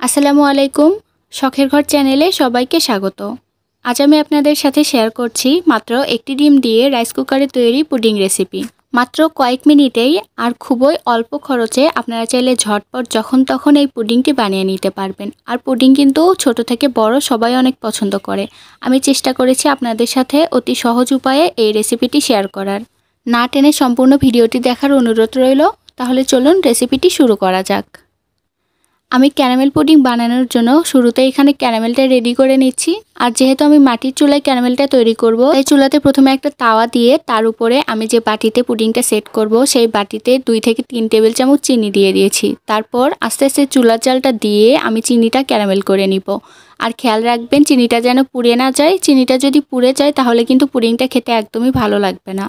আসসালামু আলাইকুম। শখের ঘর চ্যানেলে সবাইকে স্বাগত। আজ আমি আপনাদের সাথে শেয়ার করছি মাত্র একটি ডিম দিয়ে রাইস কুকারে তৈরি পুডিং রেসিপি। মাত্র কয়েক মিনিটেই আর খুবই অল্প খরচে আপনারা চাইলে ঝটপট যখন তখন এই পুডিংটি বানিয়ে নিতে পারবেন। আর পুডিং কিন্তু ছোট থেকে বড় সবাই অনেক পছন্দ করে। আমি চেষ্টা করেছি আপনাদের সাথে অতি সহজ উপায়ে এই রেসিপিটি শেয়ার করার। না টেনে সম্পূর্ণ ভিডিওটি দেখার অনুরোধ রইল। তাহলে চলুন রেসিপিটি শুরু করা যাক। আমি ক্যারামেল পুডিং বানানোর জন্য শুরুতে এখানে ক্যারামেলটা রেডি করে নিচ্ছি। আর যেহেতু আমি মাটির চুলায় ক্যারামেলটা তৈরি করব, তাই চুলাতে প্রথমে একটা তাওয়া দিয়ে তার উপরে আমি যে বাটিতে পুডিংটা সেট করব সেই বাটিতে 2 থেকে 3 টেবিল চামচ চিনি দিয়ে দিয়েছি। তারপর আস্তে আস্তে চুলার জালটা দিয়ে আমি চিনিটা ক্যারামেল করে নিব। আর খেয়াল রাখবেন চিনিটা যেন পুড়ে না যায়। চিনিটা যদি পুড়ে যায় তাহলে কিন্তু পুডিংটা খেতে একদমই ভালো লাগবে না।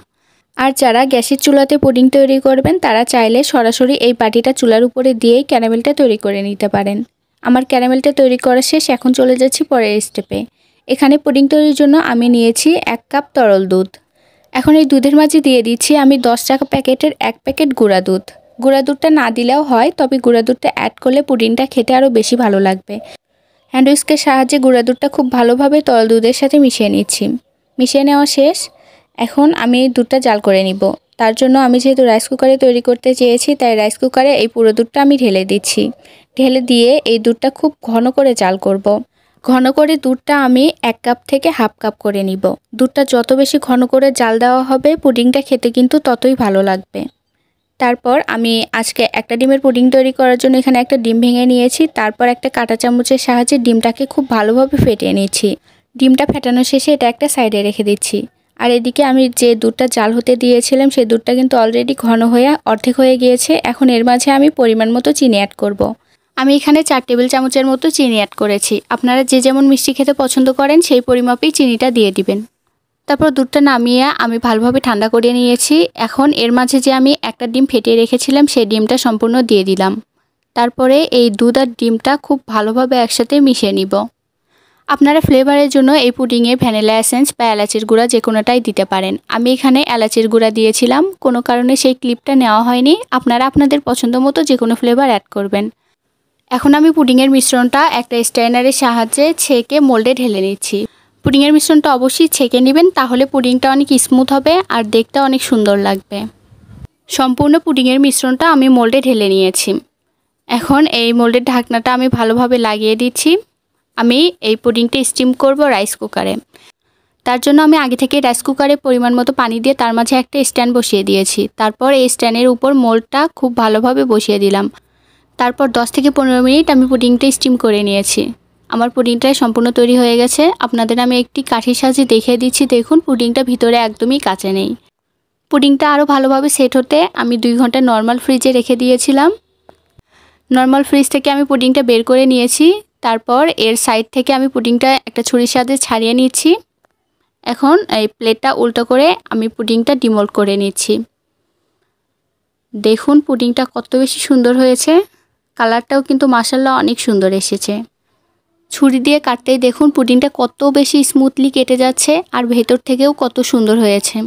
আর যারা গ্যাসের চুলাতে পুডিং তৈরি করবেন তারা চাইলে সরাসরি এই বাটিটা চুলার উপরে দিয়েই ক্যারামেলটা তৈরি করে নিতে পারেন। আমার ক্যারামেলটা তৈরি করা শেষ, এখন চলে যাচ্ছি পরের স্টেপে। এখানে পুডিং তৈরির জন্য আমি নিয়েছি 1 কাপ তরল দুধ। এখন এই দুধের মাঝে দিয়ে দিচ্ছি আমি 10 টাকা প্যাকেটের 1 প্যাকেট গুঁড়া দুধ। গুঁড়া দুধটা না দিলেও হয়, তবে গুঁড়া দুধটা অ্যাড করলে পুডিংটা খেতে আরও বেশি ভালো লাগবে। হ্যান্ড উইস্কের সাহায্যে গুঁড়া দুধটা খুব ভালোভাবে তরল দুধের সাথে মিশিয়ে নিচ্ছি। মিশিয়ে নেওয়া শেষ। এখন আমি দুধটা জাল করে নিব। তার জন্য আমি যেহেতু রাইস কুকারে তৈরি করতে চেয়েছি, তাই রাইস কুকারে এই পুরো দুধটা আমি ঢেলে দিচ্ছি। ঢেলে দিয়ে এই দুধটা খুব ঘন করে জাল করব। ঘন করে দুধটা আমি 1 কাপ থেকে হাফ কাপ করে নিব। দুধটা যত বেশি ঘন করে জাল দেওয়া হবে পুডিংটা খেতে কিন্তু ততই ভালো লাগবে। তারপর আমি আজকে একটা ডিমের পুডিং তৈরি করার জন্য এখানে একটা ডিম ভেঙে নিয়েছি। তারপর একটা কাঁটা চামচের সাহায্যে ডিমটাকে খুব ভালোভাবে ফেটিয়ে নিচ্ছি। ডিমটা ফেটানো শেষে এটা একটা সাইডে রেখে দিচ্ছি। আর এদিকে আমি যে দুধটা জাল হতে দিয়েছিলাম সেই দুধটা কিন্তু অলরেডি ঘন হয়ে অর্ধেক হয়ে গিয়েছে। এখন এর মাঝে আমি পরিমাণ মতো চিনি অ্যাড করব। আমি এখানে 4 টেবিল চামচের মতো চিনি অ্যাড করেছি। আপনারা যে যেমন মিষ্টি খেতে পছন্দ করেন সেই পরিমাপেই চিনিটা দিয়ে দিবেন। তারপর দুধটা নামিয়ে আমি ভালোভাবে ঠান্ডা করে নিয়েছি। এখন এর মাঝে যে আমি একটা ডিম ফেটিয়ে রেখেছিলাম সেই ডিমটা সম্পূর্ণ দিয়ে দিলাম। তারপরে এই দুধ আর ডিমটা খুব ভালোভাবে একসাথে মিশিয়ে নিব। আপনারা ফ্লেভারের জন্য এই পুডিংয়ে ভ্যানিলা এসেন্স বা এলাচের গুঁড়া যে কোনোটাই দিতে পারেন। আমি এখানে এলাচের গুঁড়া দিয়েছিলাম, কোনো কারণে সেই ক্লিপটা নেওয়া হয়নি। আপনারা আপনাদের পছন্দ মতো যে কোনো ফ্লেভার অ্যাড করবেন। এখন আমি পুডিংয়ের মিশ্রণটা একটা স্ট্রেনারের সাহায্যে ছেঁকে মোল্ডে ঢেলে নিচ্ছি। পুডিংয়ের মিশ্রণটা অবশ্যই ছেঁকে নেবেন, তাহলে পুডিংটা অনেক স্মুথ হবে আর দেখতে অনেক সুন্দর লাগবে। সম্পূর্ণ পুডিংয়ের মিশ্রণটা আমি মোল্ডে ঢেলে নিয়েছি। এখন এই মোল্ডের ঢাকনাটা আমি ভালোভাবে লাগিয়ে দিচ্ছি। আমি এই পুডিংটা স্টিম করব রাইস কুকারে। তার জন্য আমি আগে থেকে রাইস কুকারে পরিমাণ মতো পানি দিয়ে তার মাঝে একটা স্ট্যান্ড বসিয়ে দিয়েছি। তারপর এই স্ট্যান্ডের উপর মোল্ডটা খুব ভালোভাবে বসিয়ে দিলাম। তারপর 10 থেকে 15 মিনিট আমি পুডিংটা স্টিম করে নিয়েছি। আমার পুডিংটা সম্পূর্ণ তৈরি হয়ে গেছে। আপনাদের আমি একটি কাঠির সাহায্যে দেখিয়ে দিচ্ছি। দেখুন পুডিংটা ভিতরে একদমই কাঁচা নেই। পুডিংটা আরও ভালোভাবে সেট হতে আমি 2 ঘন্টা নর্মাল ফ্রিজে রেখে দিয়েছিলাম। নর্মাল ফ্রিজ থেকে আমি পুডিংটা বের করে নিয়েছি। তারপর এর সাইড থেকে আমি পুডিংটা একটা ছুরির সাহায্যে ছাড়িয়ে নিচ্ছি। এখন এই প্লেটটা উল্টো করে আমি পুডিংটা ডিমোল্ড করে নিচ্ছি। দেখুন পুডিংটা কত বেশি সুন্দর হয়েছে। কালারটাও কিন্তু মাশাআল্লাহ অনেক সুন্দর এসেছে। ছুরি দিয়ে কাটতেই দেখুন পুডিংটা কত বেশি স্মুথলি কেটে যাচ্ছে আর ভেতর থেকেও কত সুন্দর হয়েছে।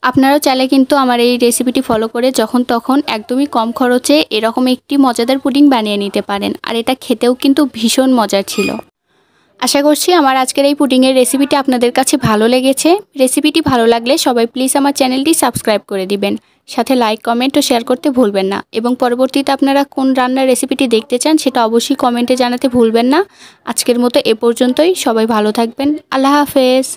আপনারাও চাইলে কিন্তু আমার এই রেসিপিটি ফলো করে যখন তখন একদমই কম খরচে এরকম একটি মজাদার পুডিং বানিয়ে নিতে পারেন। আর এটা খেতেও কিন্তু ভীষণ মজার ছিল। আশা করছি আমার আজকের এই পুডিংয়ের রেসিপিটি আপনাদের কাছে ভালো লেগেছে। রেসিপিটি ভালো লাগলে সবাই প্লিজ আমার চ্যানেলটি সাবস্ক্রাইব করে দিবেন। সাথে লাইক, কমেন্ট ও শেয়ার করতে ভুলবেন না। এবং পরবর্তীতে আপনারা কোন রান্নার রেসিপিটি দেখতে চান সেটা অবশ্যই কমেন্টে জানাতে ভুলবেন না। আজকের মতো এ পর্যন্তই। সবাই ভালো থাকবেন। আল্লাহ হাফেজ।